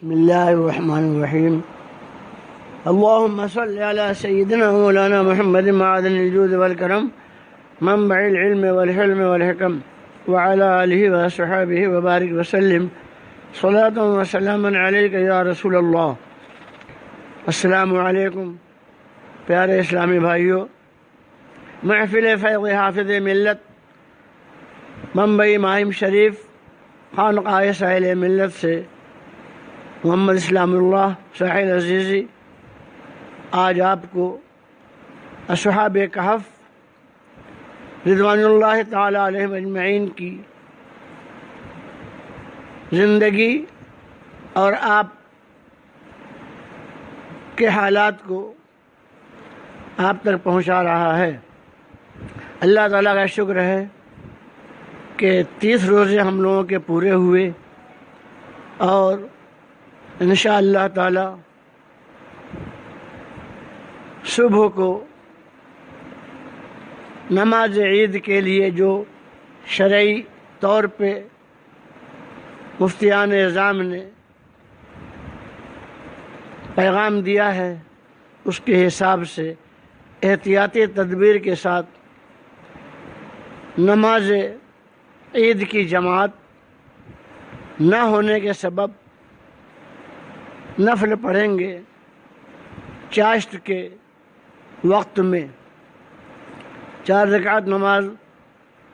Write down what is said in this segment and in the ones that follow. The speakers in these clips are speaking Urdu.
بسم الله الرحمن الرحيم. اللهم صل على سيدنا مولانا محمد معدن الجود والكرم منبع العلم والحلم والحكم وعلى آله وصحبه وبارك وسلم صلاة وسلاما عليك یا رسول اللہ. السلام علیکم پیارے اسلامی بھائیوں. محفل فیض حافظ ملت ممبئی ماہم شریف خانقاہ ساحل ملت سے محمد اسلام اللہ ساحل عزیزی آج آپ کو اصحاب کہف رضوان اللہ تعالی علیہم اجمعین کی زندگی اور آپ کے حالات کو آپ تک پہنچا رہا ہے. اللہ تعالیٰ کا شکر ہے کہ 30 روزے ہم لوگوں کے پورے ہوئے اور انشاءاللہ تعالیٰ صبح کو نماز عید کے لیے جو شرعی طور پہ مفتیان اعظام نے پیغام دیا ہے اس کے حساب سے احتیاطی تدبیر کے ساتھ نماز عید کی جماعت نہ ہونے کے سبب نفل پڑھیں گے. چاشت کے وقت میں 4 رکعت نماز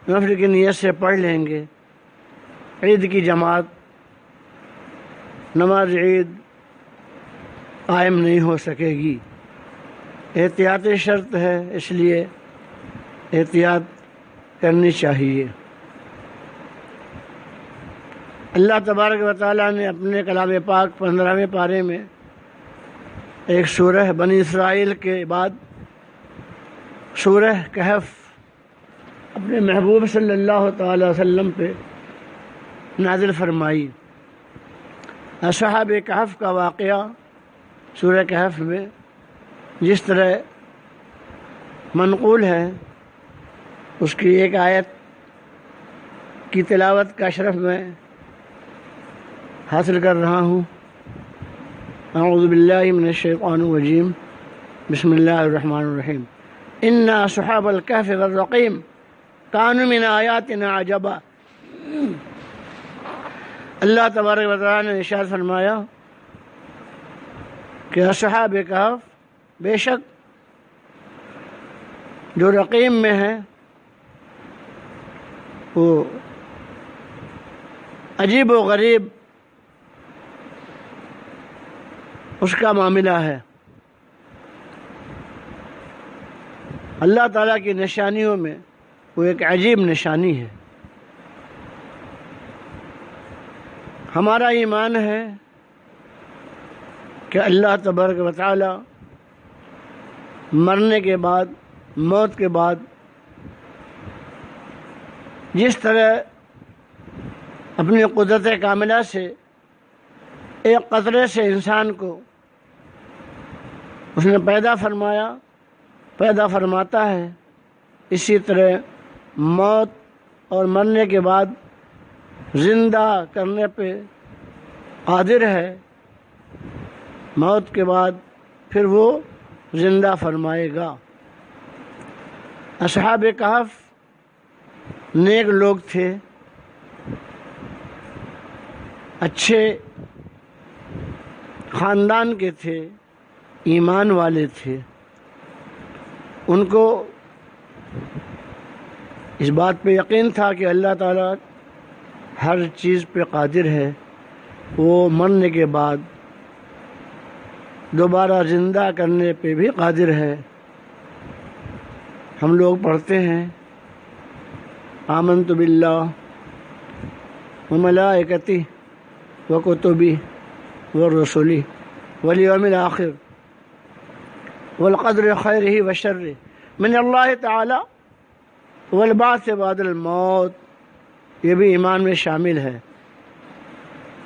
نفل کی نیت سے پڑھ لیں گے. عید کی جماعت نماز عید قائم نہیں ہو سکے گی. احتیاطی شرط ہے اس لیے احتیاط کرنی چاہیے. اللہ تبارک و تعالیٰ نے اپنے کلام پاک 15ویں پارے میں ایک سورہ بنی اسرائیل کے بعد سورہ کہف اپنے محبوب صلی اللہ تعالی وسلم پہ نازل فرمائی. اصحاب کہف کا واقعہ سورہ کہف میں جس طرح منقول ہے اس کی ایک آیت کی تلاوت کا شرف میں حاصل کر رہا ہوں. اعوذ باللہ من الشیطان الرجیم بسم اللہ الرحمن الرحیم. انا اصحاب الکہف والرقیم کانوا من آیاتنا عجبا. اللہ تبارک و تعالی نے ارشاد فرمایا کہ اصحاب کہف بے شک جو رقیم میں ہے وہ عجیب و غریب اس کا معاملہ ہے. اللہ تعالیٰ کی نشانیوں میں وہ ایک عجیب نشانی ہے. ہمارا ایمان ہے کہ اللہ تبارک و تعالیٰ مرنے کے بعد موت کے بعد جس طرح اپنی قدرت کاملہ سے ایک قطرے سے انسان کو اس نے پیدا فرماتا ہے اسی طرح موت اور مرنے کے بعد زندہ کرنے پہ قادر ہے. موت کے بعد پھر وہ زندہ فرمائے گا. اصحاب کہف نیک لوگ تھے, اچھے خاندان کے تھے, ایمان والے تھے. ان کو اس بات پہ یقین تھا کہ اللہ تعالیٰ ہر چیز پہ قادر ہے, وہ مرنے کے بعد دوبارہ زندہ کرنے پہ بھی قادر ہے. ہم لوگ پڑھتے ہیں آمنت باللہ وملائکتہ وکتبہ ورسلہ والیوم الآخر والقدر خیرہ وشرہ من اللہ تعالی والبعث بعد الموت. یہ بھی ایمان میں شامل ہے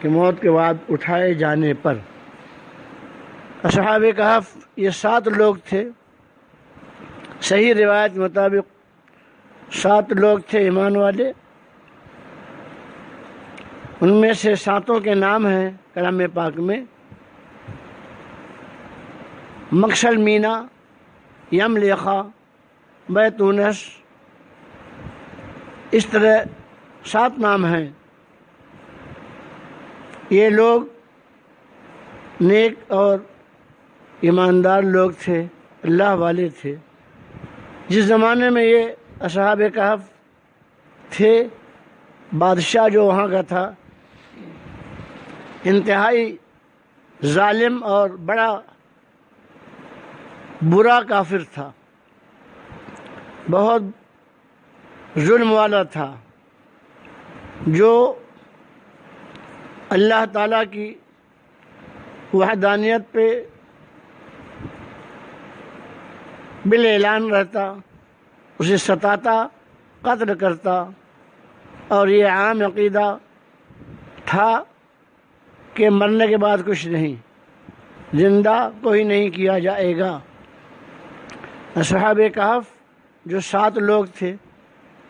کہ موت کے بعد اٹھائے جانے پر. اصحاب کہف یہ 7 لوگ تھے. صحیح روایت مطابق 7 لوگ تھے ایمان والے. ان میں سے 7 کے نام ہیں کلام پاک میں مکسل مینا، یملیخا، بیتونس، اس طرح 7 نام ہیں۔ یہ لوگ نیک اور ایماندار لوگ تھے، اللہ والے تھے۔ جس زمانے میں یہ اصحاب کہف تھے، بادشاہ جو وہاں کا تھا انتہائی ظالم اور بڑا برا کافر تھا، بہت ظلم والا تھا، جو اللہ تعالیٰ کی وحدانیت پہ بالاعلان رہتا، اسے ستاتا، قتل کرتا، اور یہ عام عقیدہ تھا کہ مرنے کے بعد کچھ نہیں، زندہ کوئی نہیں کیا جائے گا۔ اصحاب کہف جو 7 لوگ تھے،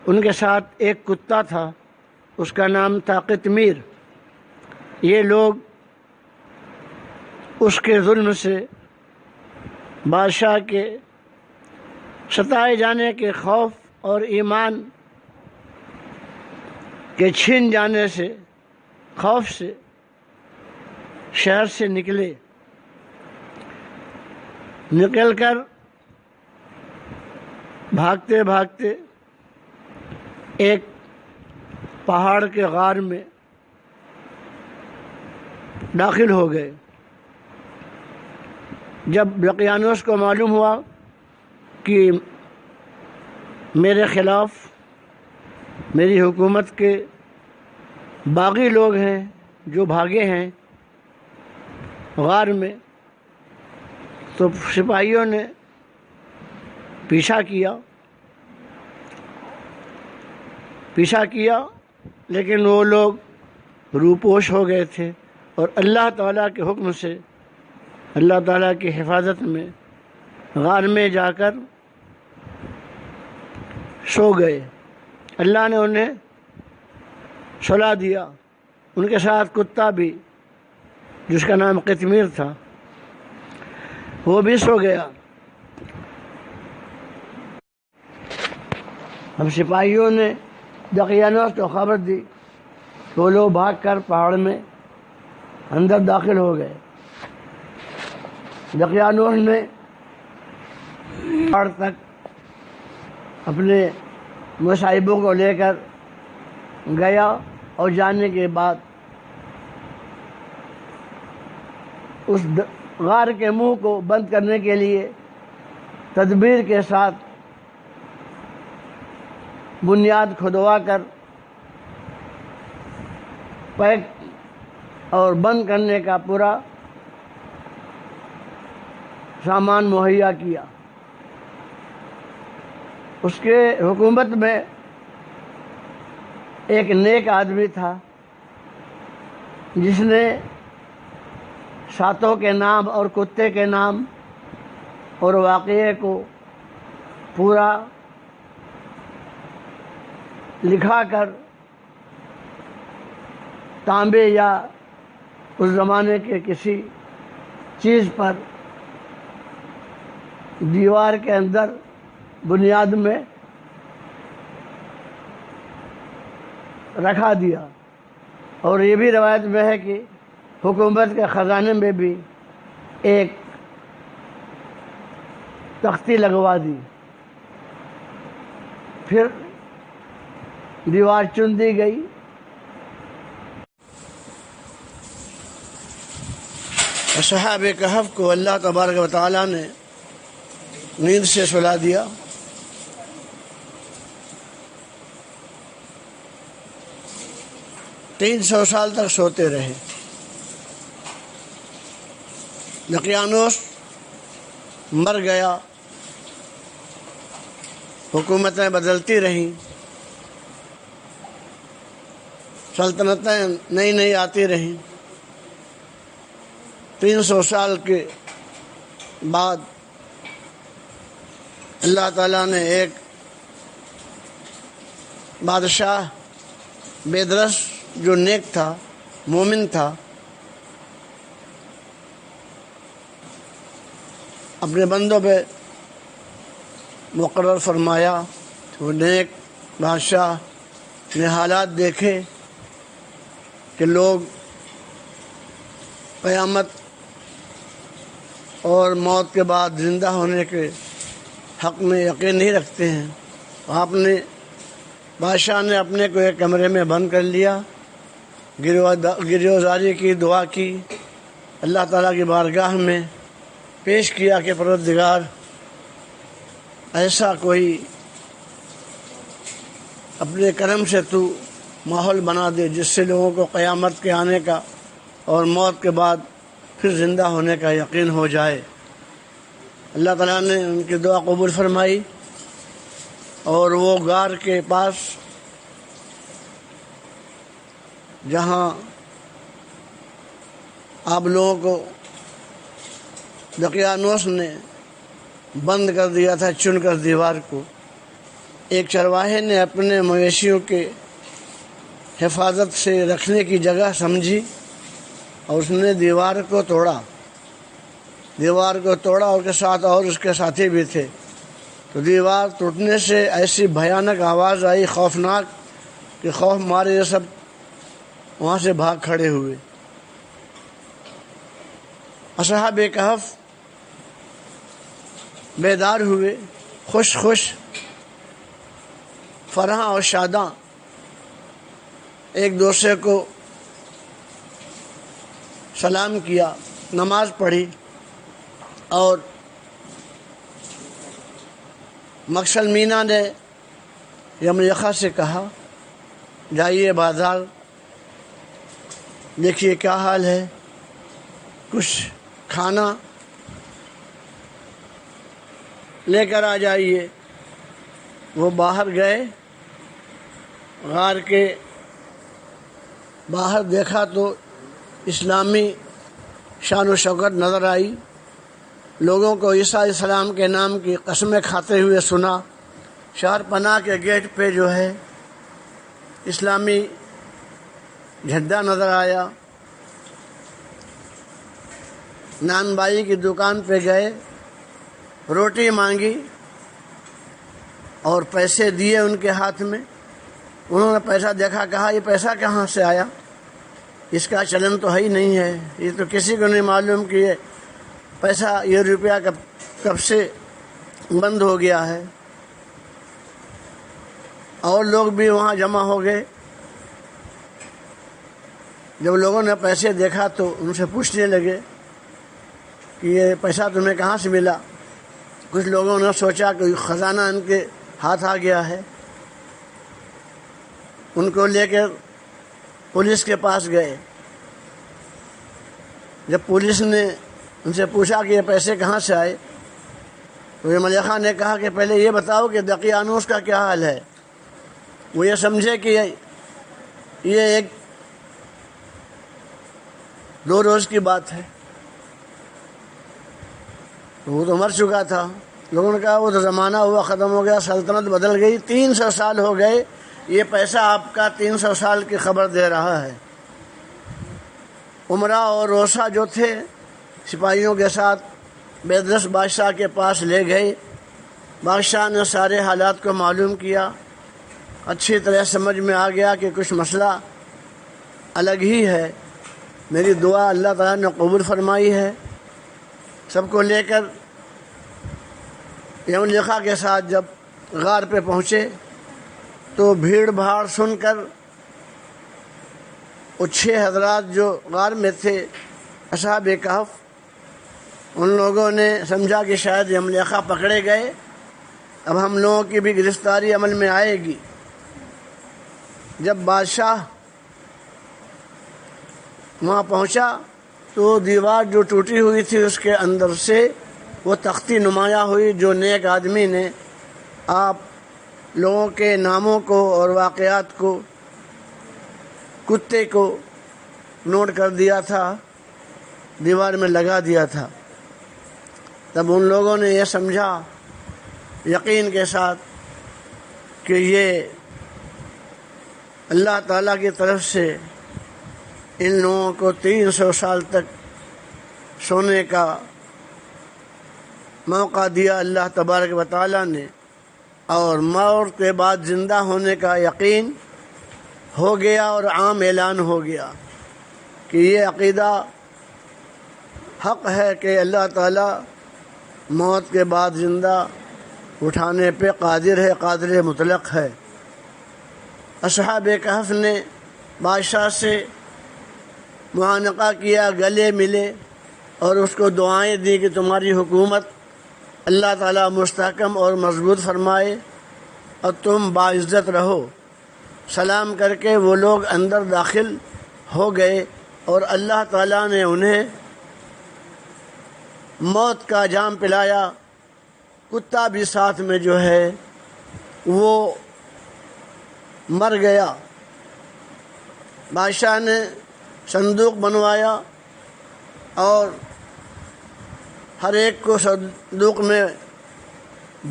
ان کے ساتھ ایک کتا تھا، اس کا نام تھا قطمیر۔ یہ لوگ اس کے ظلم سے، بادشاہ کے ستائے جانے کے خوف اور ایمان کے چھین جانے سے، خوف سے شہر سے نکل کر بھاگتے بھاگتے ایک پہاڑ کے غار میں داخل ہو گئے۔ جب دقیانوس کو معلوم ہوا کہ میرے خلاف میری حکومت کے باغی لوگ ہیں جو بھاگے ہیں غار میں، تو سپاہیوں نے پیچھا کیا، لیکن وہ لوگ روپوش ہو گئے تھے اور اللہ تعالیٰ کے حکم سے، اللہ تعالیٰ کی حفاظت میں غار میں جا کر سو گئے۔ اللہ نے انہیں سلا دیا، ان کے ساتھ کتا بھی جس کا نام قطمیر تھا وہ بھی سو گیا۔ اب سپاہیوں نے دقیانوس کو خبر دی، تو لوگ بھاگ کر پہاڑ میں اندر داخل ہو گئے۔ دقیانوس نے پہاڑ تک اپنے مصائبوں کو لے کر گیا، اور جانے کے بعد اس غار کے منہ کو بند کرنے کے لیے تدبیر کے ساتھ بنیاد کھدوا کر پیک اور بند کرنے کا پورا سامان مہیا کیا۔ اس کے حکومت میں ایک نیک آدمی تھا، جس نے ساتوں کے نام اور کتے کے نام اور واقعے کو پورا لکھا کر تانبے یا اس زمانے کے کسی چیز پر دیوار کے اندر بنیاد میں رکھا دیا، اور یہ بھی روایت میں ہے کہ حکومت کے خزانے میں بھی ایک تختی لگوا دی۔ پھر دیوار چن دی گئی۔ اصحاب کہف کو اللہ تبارک و تعالیٰ نے نیند سے سلا دیا۔ 300 سال تک سوتے رہے۔ دقیانوس مر گیا، حکومتیں بدلتی رہیں، سلطنتیں نئی آتی رہیں۔ 300 سال کے بعد اللہ تعالیٰ نے ایک بادشاہ بیدرس جو نیک تھا، مومن تھا، اپنے بندوں پہ مقرر فرمایا۔ وہ نیک بادشاہ نے حالات دیکھے کہ لوگ قیامت اور موت کے بعد زندہ ہونے کے حق میں یقین نہیں رکھتے ہیں۔ بادشاہ نے اپنے کو ایک کمرے میں بند کر لیا، گریزاری کی، دعا کی، اللہ تعالیٰ کی بارگاہ میں پیش کیا کہ پروردگار ایسا کوئی اپنے کرم سے تو ماحول بنا دے جس سے لوگوں کو قیامت کے آنے کا اور موت کے بعد پھر زندہ ہونے کا یقین ہو جائے۔ اللہ تعالیٰ نے ان کی دعا قبول فرمائی اور وہ غار کے پاس جہاں آپ لوگوں کو دقیانوس نے بند کر دیا تھا چن کر دیوار کو، ایک چرواہے نے اپنے مویشیوں کے حفاظت سے رکھنے کی جگہ سمجھی اور اس نے دیوار کو توڑا اور کے ساتھ اور اس کے ساتھی بھی تھے۔ تو دیوار ٹوٹنے سے ایسی بھیانک آواز آئی، خوفناک، کہ خوف مارے یہ سب وہاں سے بھاگ کھڑے ہوئے۔ اصحاب کہف بیدار ہوئے، خوش فرحاں اور شاداں، ایک دوسرے کو سلام کیا، نماز پڑھی اور مکسل مینا نے یملیخا سے کہا جائیے بازار دیکھیے کیا حال ہے، کچھ کھانا لے کر آ جائیے۔ وہ باہر گئے، غار کے باہر دیکھا تو اسلامی شان و شوکت نظر آئی، لوگوں کو عیسیٰ علیہ السلام کے نام کی قسمیں کھاتے ہوئے سنا۔ شہر پناہ کے گیٹ پہ جو ہے اسلامی جھنڈا نظر آیا۔ نان بائی کی دکان پہ گئے، روٹی مانگی اور پیسے دیے ان کے ہاتھ میں۔ انہوں نے پیسہ دیکھا، کہا یہ پیسہ کہاں سے آیا، اس کا چلن تو ہے ہی نہیں ہے، یہ تو کسی کو نہیں معلوم کہ یہ پیسہ، یہ روپیہ کب سے بند ہو گیا ہے۔ اور لوگ بھی وہاں جمع ہو گئے۔ جب لوگوں نے پیسے دیکھا تو ان سے پوچھنے لگے کہ یہ پیسہ تمہیں کہاں سے ملا۔ کچھ لوگوں نے سوچا کہ خزانہ ان کے ہاتھ آ گیا ہے، ان کو لے کر پولیس کے پاس گئے۔ جب پولیس نے ان سے پوچھا کہ یہ پیسے کہاں سے آئے تو یملیخا نے کہا کہ پہلے یہ بتاؤ کہ دقیانوس کا کیا حال ہے۔ وہ یہ سمجھے کہ یہ ایک دو روز کی بات ہے، وہ تو مر چکا تھا۔ لوگوں نے کہا وہ تو زمانہ ہوا، ختم ہو گیا، سلطنت بدل گئی، 300 سال ہو گئے، یہ پیسہ آپ کا 300 سال کی خبر دے رہا ہے۔ عمرہ اور روسا جو تھے سپاہیوں کے ساتھ بیدرس بادشاہ کے پاس لے گئے۔ بادشاہ نے سارے حالات کو معلوم کیا، اچھی طرح سمجھ میں آ گیا کہ کچھ مسئلہ الگ ہی ہے۔ میری دعا اللہ تعالیٰ نے قبول فرمائی ہے۔ سب کو لے کر یملیخا کے ساتھ جب غار پہ پہنچے تو بھیڑ بھاڑ سن کر وہ 6 حضرات جو غار میں تھے اصحاب کہف، ان لوگوں نے سمجھا کہ شاید یملیخا پکڑے گئے، اب ہم لوگوں کی بھی گرفتاری عمل میں آئے گی۔ جب بادشاہ وہاں پہنچا تو دیوار جو ٹوٹی ہوئی تھی اس کے اندر سے وہ تختی نمایاں ہوئی، جو نیک آدمی نے آپ لوگوں کے ناموں کو اور واقعات کو کتے کو نوٹ کر دیا تھا، دیوار میں لگا دیا تھا۔ تب ان لوگوں نے یہ سمجھا یقین کے ساتھ کہ یہ اللہ تعالیٰ کی طرف سے ان لوگوں کو 300 سال تک سونے کا موقع دیا اللہ تبارک و تعالیٰ نے، اور موت کے بعد زندہ ہونے کا یقین ہو گیا اور عام اعلان ہو گیا کہ یہ عقیدہ حق ہے کہ اللہ تعالیٰ موت کے بعد زندہ اٹھانے پہ قادر ہے، قادر مطلق ہے۔ اصحاب کہف نے بادشاہ سے معانقہ کیا، گلے ملے اور اس کو دعائیں دی کہ تمہاری حکومت اللہ تعالیٰ مستحکم اور مضبوط فرمائے اور تم باعزت رہو۔ سلام کر کے وہ لوگ اندر داخل ہو گئے اور اللہ تعالیٰ نے انہیں موت کا جام پلایا۔ کتا بھی ساتھ میں جو ہے وہ مر گیا۔ بادشاہ نے صندوق بنوایا اور ہر ایک کو صندوق میں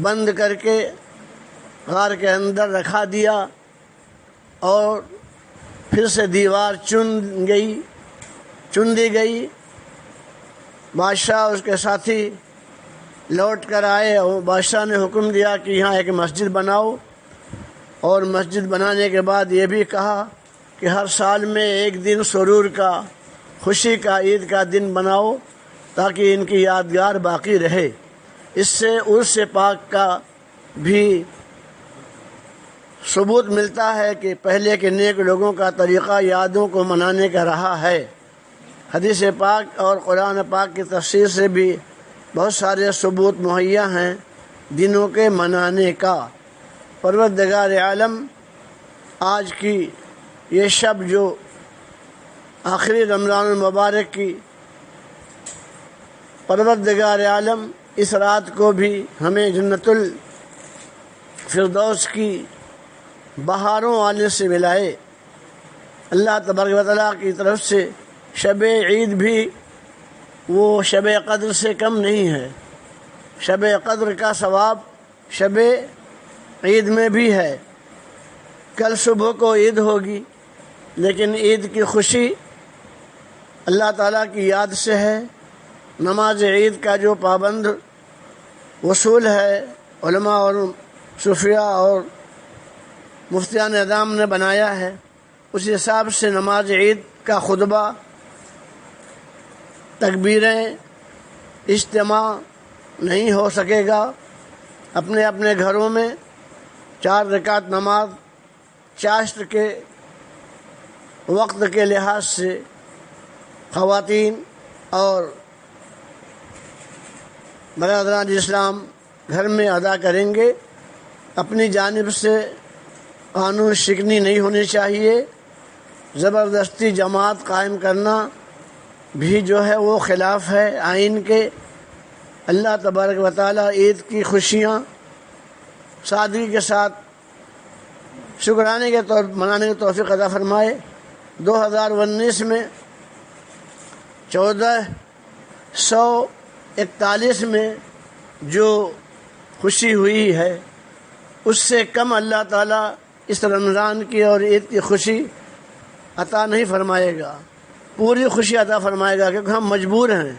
بند کر کے غار کے اندر رکھا دیا، اور پھر سے دیوار چن دی گئی۔ بادشاہ اس کے ساتھی لوٹ کر آئے اور بادشاہ نے حکم دیا کہ یہاں ایک مسجد بناؤ، اور مسجد بنانے کے بعد یہ بھی کہا کہ ہر سال میں ایک دن سرور کا، خوشی کا، عید کا دن بناؤ تاکہ ان کی یادگار باقی رہے۔ اس سے عرس پاک کا بھی ثبوت ملتا ہے کہ پہلے کے نیک لوگوں کا طریقہ یادوں کو منانے کا رہا ہے۔ حدیث پاک اور قرآن پاک کی تفسیر سے بھی بہت سارے ثبوت مہیا ہیں دنوں کے منانے کا۔ پروردگار عالم آج کی یہ شب جو آخری رمضان المبارک کی، پروردگار عالم اس رات کو بھی ہمیں جنت الفردوس کی بہاروں والے سے ملائے۔ اللہ تبارک و تعالیٰ کی طرف سے شب عید بھی وہ شب قدر سے کم نہیں ہے۔ شب قدر کا ثواب شب عید میں بھی ہے۔ کل صبح کو عید ہوگی، لیکن عید کی خوشی اللہ تعالیٰ کی یاد سے ہے۔ نماز عید کا جو پابند وصول ہے، علماء اور صوفیاء اور مفتیان اعظام نے بنایا ہے، اس حساب سے نماز عید کا خطبہ، تکبیریں، اجتماع نہیں ہو سکے گا۔ اپنے اپنے گھروں میں 4 رکعت نماز چاشت کے وقت کے لحاظ سے خواتین اور برادران اسلام گھر میں ادا کریں گے۔ اپنی جانب سے قانون شکنی نہیں ہونی چاہیے۔ زبردستی جماعت قائم کرنا بھی جو ہے وہ خلاف ہے آئین کے۔ اللہ تبارک و تعالیٰ عید کی خوشیاں سادگی کے ساتھ شکرانے کے طور منانے کی توفیق عطا فرمائے۔ 2019 میں 1441 میں جو خوشی ہوئی ہے، اس سے کم اللہ تعالیٰ اس رمضان کی اور عید کی خوشی عطا نہیں فرمائے گا۔ پوری خوشی عطا فرمائے گا، کیونکہ ہم مجبور ہیں۔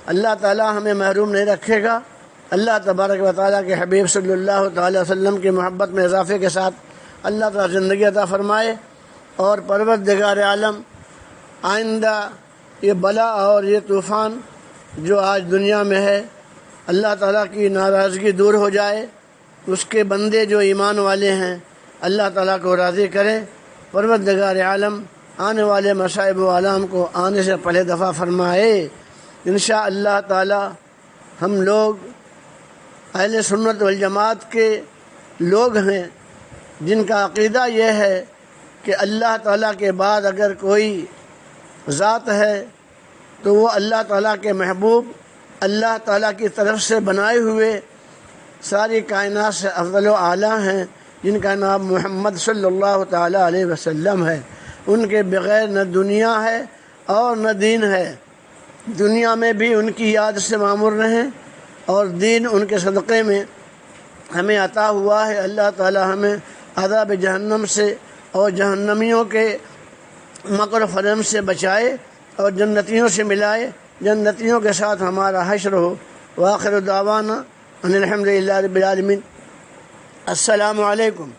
اللہ تعالیٰ ہمیں محروم نہیں رکھے گا۔ اللہ تبارک و تعالیٰ کے حبیب صلی اللہ تعالی وسلم کی محبت میں اضافے کے ساتھ اللہ تعالیٰ زندگی عطا فرمائے، اور پروردگار عالم آئندہ یہ بلا اور یہ طوفان جو آج دنیا میں ہے، اللہ تعالیٰ کی ناراضگی دور ہو جائے۔ اس کے بندے جو ایمان والے ہیں اللہ تعالیٰ کو راضی کریں۔ پروردگار عالم آنے والے مصائب و آلام کو آنے سے پہلے دفع فرمائے۔ انشاءاللہ تعالی ہم لوگ اہل سنت والجماعت کے لوگ ہیں جن کا عقیدہ یہ ہے کہ اللہ تعالیٰ کے بعد اگر کوئی ذات ہے تو وہ اللہ تعالیٰ کے محبوب، اللہ تعالیٰ کی طرف سے بنائے ہوئے ساری کائنات سے افضل و اعلیٰ ہیں، جن کا نام محمد صلی اللہ تعالیٰ علیہ وسلم ہے۔ ان کے بغیر نہ دنیا ہے اور نہ دین ہے۔ دنیا میں بھی ان کی یاد سے معمور رہیں، اور دین ان کے صدقے میں ہمیں عطا ہوا ہے۔ اللہ تعالیٰ ہمیں عذاب جہنم سے اور جہنمیوں کے مکر و فریب سے بچائے اور جنتیوں سے ملائے، جنتیوں کے ساتھ ہمارا حشر ہو۔ وآخر دعوانا ان الحمد للہ رب العالمین۔ السلام علیکم۔